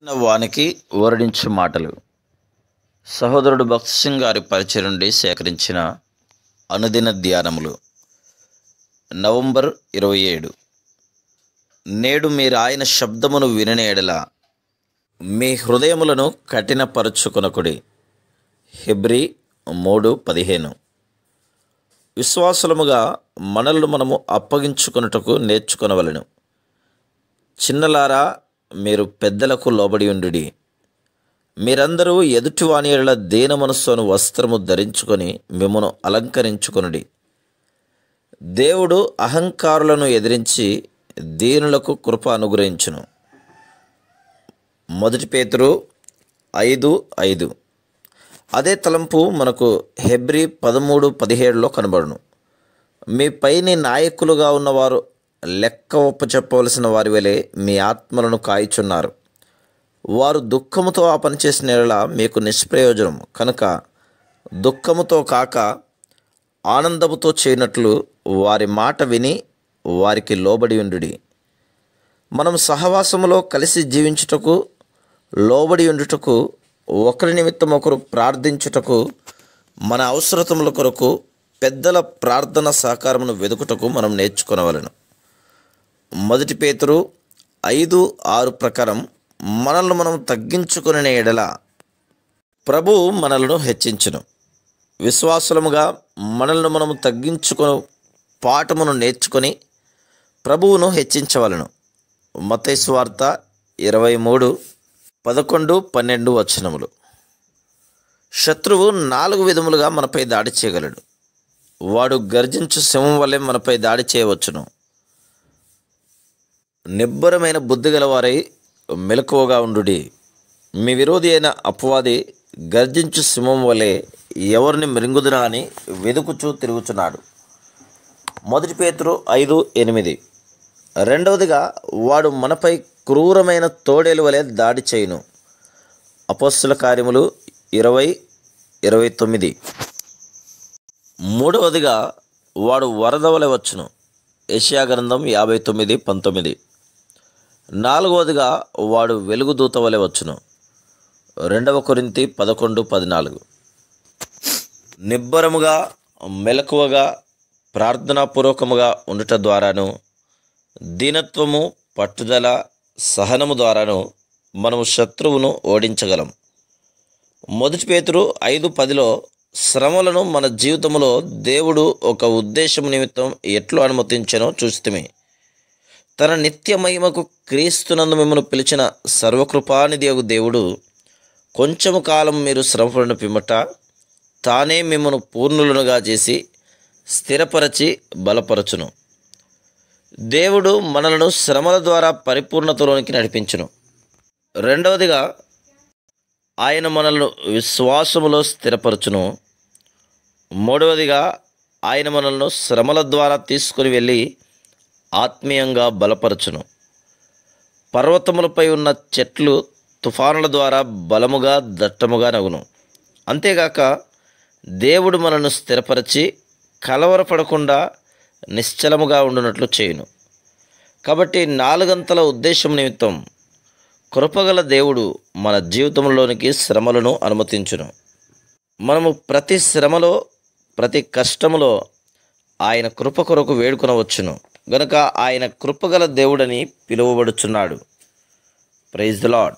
వానికి ఓరడించు మాటలు. సహోదరుడు భక్త్ సింగ్ గారి పరిచయం నుండి సేకరించిన అనుదిన ధ్యానములు. నవంబర్ 27. నేడు మీరు ఆయన శబ్దమును వినని ఎడల మీ హృదయములను కఠినపరచుకొనకుడి. హెబ్రీ 3:15. విశ్వాసులముగా మనలను మనము అప్పగించుకొనుటకు నేర్చుకొనవలెను. చిన్నలారా, మీరు పెద్దలకు లోబడి ఉండుడి. మీరందరూ ఎదుటివాని ఎడల దీన మనస్సును వస్త్రము ధరించుకొని మిమ్మును అలంకరించుకొనుడి. దేవుడు అహంకారులను ఎదిరించి దీనులకు కృప అనుగ్రహించును. 1 పేతురు 5:5. అదే తలంపు మనకు హెబ్రీ 13:17లో కనబడును. మీ పైని నాయకులుగా ఉన్నవారు లెక్క ఒప్పచెప్పవలసిన వారి వలె మీ ఆత్మలను కాయిచున్నారు. వారు దుఃఖముతో ఆ పని చేసిన యెడల మీకు నిష్ప్రయోజనం కనుక దుఃఖముతో కాక ఆనందముతో చేయనట్లు వారి మాట విని వారికి లోబడి ఉండుడి. మనం సహవాసములో కలిసి జీవించుటకు, లోబడి ఉండుటకు, ఒకరి నిమిత్తం ఒకరు ప్రార్థించుటకు, మన అవసరతముల కొరకు పెద్దల ప్రార్థన సహకారమును వెదుకుటకు మనం నేర్చుకొనవలెను. 1 పేతురు 5:6 ప్రకారం మనల్ని మనం తగ్గించుకునే ఎడల ప్రభు మనలను హెచ్చించును. విశ్వాసులముగా మనల్ని మనము తగ్గించుకొని పాఠమును నేర్చుకొని ప్రభువును హెచ్చించవలను. మత్తయి సువార్త 23:11-12 వచనములు. శత్రువు 4 విధములుగా మనపై దాడి చేయగలడు. వాడు గర్జించు సింహం వలె మనపై దాడి చేయవచ్చును. నిబ్బరమైన బుద్ధి గలవారై మెలకువగా ఉండుడి. మీ విరోధి అయిన అపవాది గర్జించు సింహం వలె ఎవరిని మృంగుదునా అని వెదుకుచూ తిరుగుచున్నాడు. 1 పేతురు 5:8. రెండవదిగా, వాడు మనపై క్రూరమైన తోడేలు వలె దాడి చేయును. అపోస్తల కార్యములు 20:29. మూడవదిగా, వాడు వరద వలె వచ్చును. యెషయా గ్రంథం 59:19. నాలుగవదిగా, వాడు వెలుగుదూత వలె వచ్చును. 2 కొరింథీ 11:14. నిబ్బరముగా, మెలకువగా, ప్రార్థనాపూర్వకముగా ఉండుట ద్వారాను, దీనత్వము, పట్టుదల, సహనము ద్వారాను మనము శత్రువును ఓడించగలం. 1 పేతురు 5:10లో శ్రమలను మన జీవితంలో దేవుడు ఒక ఉద్దేశం నిమిత్తం ఎట్లు అనుమతించెనో చూస్తుమే. తన నిత్య మహిమకు క్రీస్తునందు మిమ్మల్ని పిలిచిన సర్వకృపానిధియగు దేవుడు కొంచెము కాలం మీరు శ్రమపడిన పిమ్మట తానే మిమ్మల్ని పూర్ణులనుగా చేసి స్థిరపరచి బలపరచును. దేవుడు మనలను శ్రమల ద్వారా పరిపూర్ణతలోనికి నడిపించును. రెండవదిగా, ఆయన మనలను విశ్వాసములో స్థిరపరచును. మూడవదిగా, ఆయన మనలను శ్రమల ద్వారా తీసుకుని వెళ్ళి ఆత్మీయంగా బలపరచును. పర్వతములపై ఉన్న చెట్లు తుఫానుల ద్వారా బలముగా దట్టముగా నగును. అంతేగాక దేవుడు మనను స్థిరపరచి కలవరపడకుండా నిశ్చలముగా ఉండునట్లు చేయును. కాబట్టి 4 అంతల ఉద్దేశం నిమిత్తం కృపగల దేవుడు మన జీవితంలోనికి శ్రమలను అనుమతించును. మనము ప్రతి శ్రమలో, ప్రతి కష్టములో ఆయన కృప కొరకు వేడుకొనవచ్చును గనుక ఆయన కృపగల దేవుడని పిలువబడుచున్నాడు. Praise the lord.